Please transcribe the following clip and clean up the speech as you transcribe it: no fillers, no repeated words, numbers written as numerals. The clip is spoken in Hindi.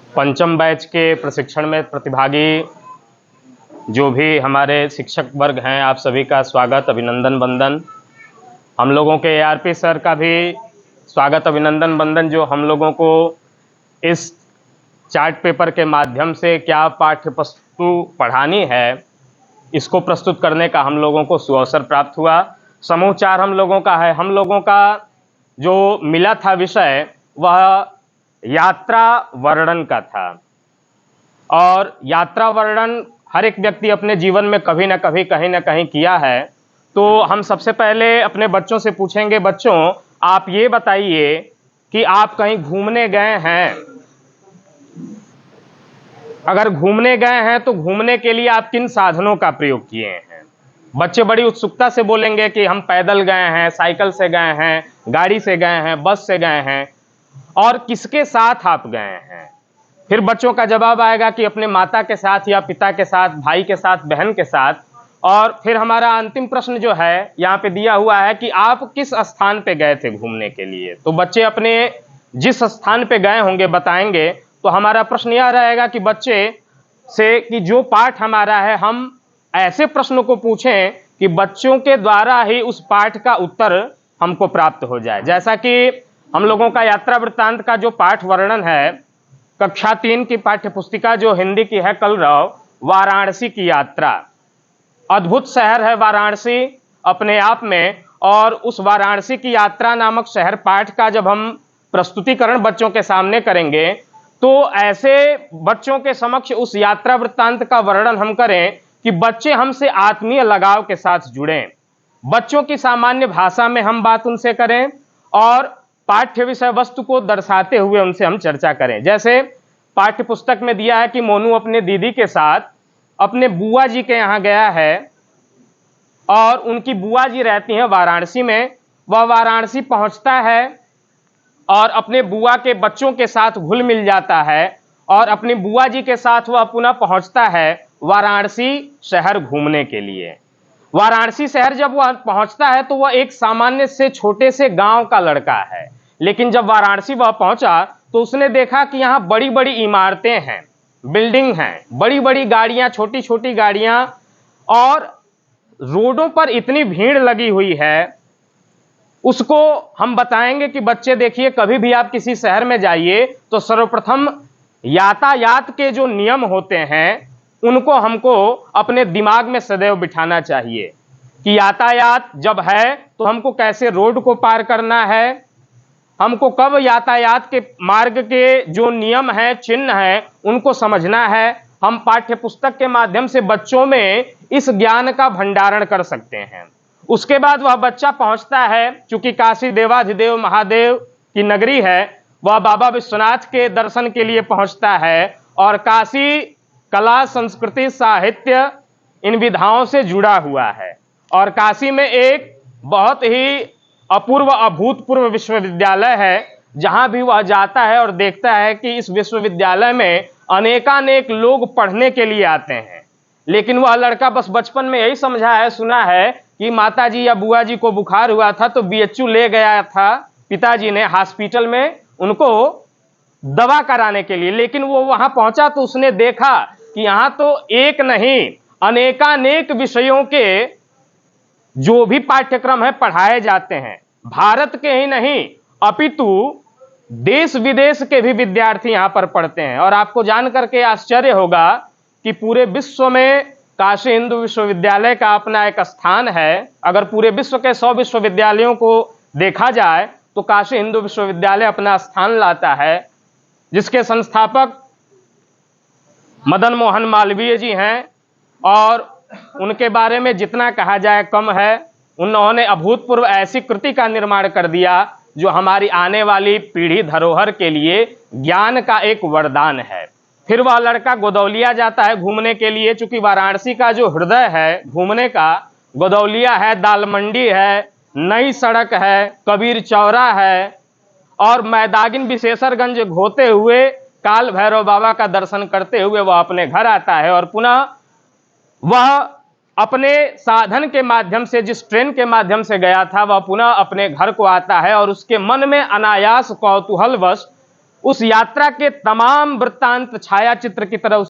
पंचम बैच के प्रशिक्षण में प्रतिभागी जो भी हमारे शिक्षक वर्ग हैं, आप सभी का स्वागत, अभिनंदन, वंदन। हम लोगों के एआरपी सर का भी स्वागत, अभिनंदन, वंदन, जो हम लोगों को इस चार्ट पेपर के माध्यम से क्या पाठ्य वस्तु पढ़ानी है, इसको प्रस्तुत करने का हम लोगों को सुअवसर प्राप्त हुआ। समूह 4 हम लोगों का है। हम लोगों का जो मिला था विषय वह यात्रा वर्णन का था, और यात्रा वर्णन हर एक व्यक्ति अपने जीवन में कभी ना कभी, कहीं ना कहीं किया है। तो हम सबसे पहले अपने बच्चों से पूछेंगे, बच्चों आप ये बताइए कि आप कहीं घूमने गए हैं? अगर घूमने गए हैं तो घूमने के लिए आप किन साधनों का प्रयोग किए हैं? बच्चे बड़ी उत्सुकता से बोलेंगे कि हम पैदल गए हैं, साइकिल से गए हैं, गाड़ी से गए हैं, बस से गए हैं, और किसके साथ आप गए हैं? फिर बच्चों का जवाब आएगा कि अपने माता के साथ या पिता के साथ, भाई के साथ, बहन के साथ। और फिर हमारा अंतिम प्रश्न जो है यहाँ पे दिया हुआ है कि आप किस स्थान पे गए थे घूमने के लिए। तो बच्चे अपने जिस स्थान पे गए होंगे बताएंगे। तो हमारा प्रश्न यह रहेगा कि बच्चे से कि जो पाठ हमारा है, हम ऐसे प्रश्नों को पूछें कि बच्चों के द्वारा ही उस पाठ का उत्तर हमको प्राप्त हो जाए। जैसा कि हम लोगों का यात्रा वृत्तांत का जो पाठ वर्णन है, कक्षा 3 की पाठ्य पुस्तिका जो हिंदी की है, कलरव, वाराणसी की यात्रा। अद्भुत शहर है वाराणसी अपने आप में, और उस वाराणसी की यात्रा नामक शहर पाठ का जब हम प्रस्तुतिकरण बच्चों के सामने करेंगे तो ऐसे बच्चों के समक्ष उस यात्रा वृत्तांत का वर्णन हम करें कि बच्चे हमसे आत्मीय लगाव के साथ जुड़ें। बच्चों की सामान्य भाषा में हम बात उनसे करें और पाठ्य विषय वस्तु को दर्शाते हुए उनसे हम चर्चा करें। जैसे पाठ्य पुस्तक में दिया है कि मोनू अपने दीदी के साथ अपने बुआ जी के यहाँ गया है, और उनकी बुआ जी रहती हैं वाराणसी में। वह वाराणसी पहुंचता है और अपने बुआ के बच्चों के साथ घुल मिल जाता है, और अपनी बुआ जी के साथ वह पुनः पहुंचता है वाराणसी शहर घूमने के लिए। वाराणसी शहर जब वह पहुंचता है तो वह एक सामान्य से छोटे से गांव का लड़का है, लेकिन जब वाराणसी वह पहुंचा तो उसने देखा कि यहाँ बड़ी बड़ी इमारतें हैं, बिल्डिंग हैं, बड़ी बड़ी गाड़ियां, छोटी छोटी गाड़ियां, और रोडों पर इतनी भीड़ लगी हुई है। उसको हम बताएंगे कि बच्चे देखिए, कभी भी आप किसी शहर में जाइए तो सर्वप्रथम यातायात के जो नियम होते हैं उनको हमको अपने दिमाग में सदैव बिठाना चाहिए कि यातायात जब है तो हमको कैसे रोड को पार करना है, हमको कब यातायात के मार्ग के जो नियम हैं, चिन्ह हैं, उनको समझना है। हम पाठ्य पुस्तक के माध्यम से बच्चों में इस ज्ञान का भंडारण कर सकते हैं। उसके बाद वह बच्चा पहुंचता है, चूंकि काशी देवाधिदेव महादेव की नगरी है, वह बाबा विश्वनाथ के दर्शन के लिए पहुंचता है, और काशी कला, संस्कृति, साहित्य इन विधाओं से जुड़ा हुआ है। और काशी में एक बहुत ही अपूर्व, अभूतपूर्व विश्वविद्यालय है, जहां भी वह जाता है और देखता है कि इस विश्वविद्यालय में अनेकानेक लोग पढ़ने के लिए आते हैं। लेकिन वह लड़का बस बचपन में यही समझा है, सुना है कि माताजी या बुआ जी को बुखार हुआ था तो बीएचयू ले गया था पिताजी ने हॉस्पिटल में उनको दवा कराने के लिए। लेकिन वो वहां पहुंचा तो उसने देखा कि यहां तो एक नहीं, अनेकानेक विषयों के जो भी पाठ्यक्रम है पढ़ाए जाते हैं। भारत के ही नहीं अपितु देश विदेश के भी विद्यार्थी यहां पर पढ़ते हैं। और आपको जान करके आश्चर्य होगा कि पूरे विश्व में काशी हिंदू विश्वविद्यालय का अपना एक स्थान है। अगर पूरे विश्व के 100 विश्वविद्यालयों को देखा जाए तो काशी हिंदू विश्वविद्यालय अपना स्थान लाता है, जिसके संस्थापक मदन मोहन मालवीय जी हैं। और उनके बारे में जितना कहा जाए कम है। उन्होंने अभूतपूर्व ऐसी कृति का निर्माण कर दिया जो हमारी आने वाली पीढ़ी धरोहर के लिए ज्ञान का एक वरदान है। फिर वह लड़का गोदौलिया जाता है घूमने के लिए, चूंकि वाराणसी का जो हृदय है घूमने का, गोदौलिया है, दाल मंडी है, नई सड़क है, कबीर चौरा है, और मैदागिन विशेषरगंज होते हुए काल भैरव बाबा का दर्शन करते हुए वह अपने घर आता है। और पुनः वह अपने साधन के माध्यम से, जिस ट्रेन के माध्यम से गया था, वह पुनः अपने घर को आता है, और उसके मन में अनायास कौतूहलवश उस यात्रा के तमाम वृत्तांत छायाचित्र की तरह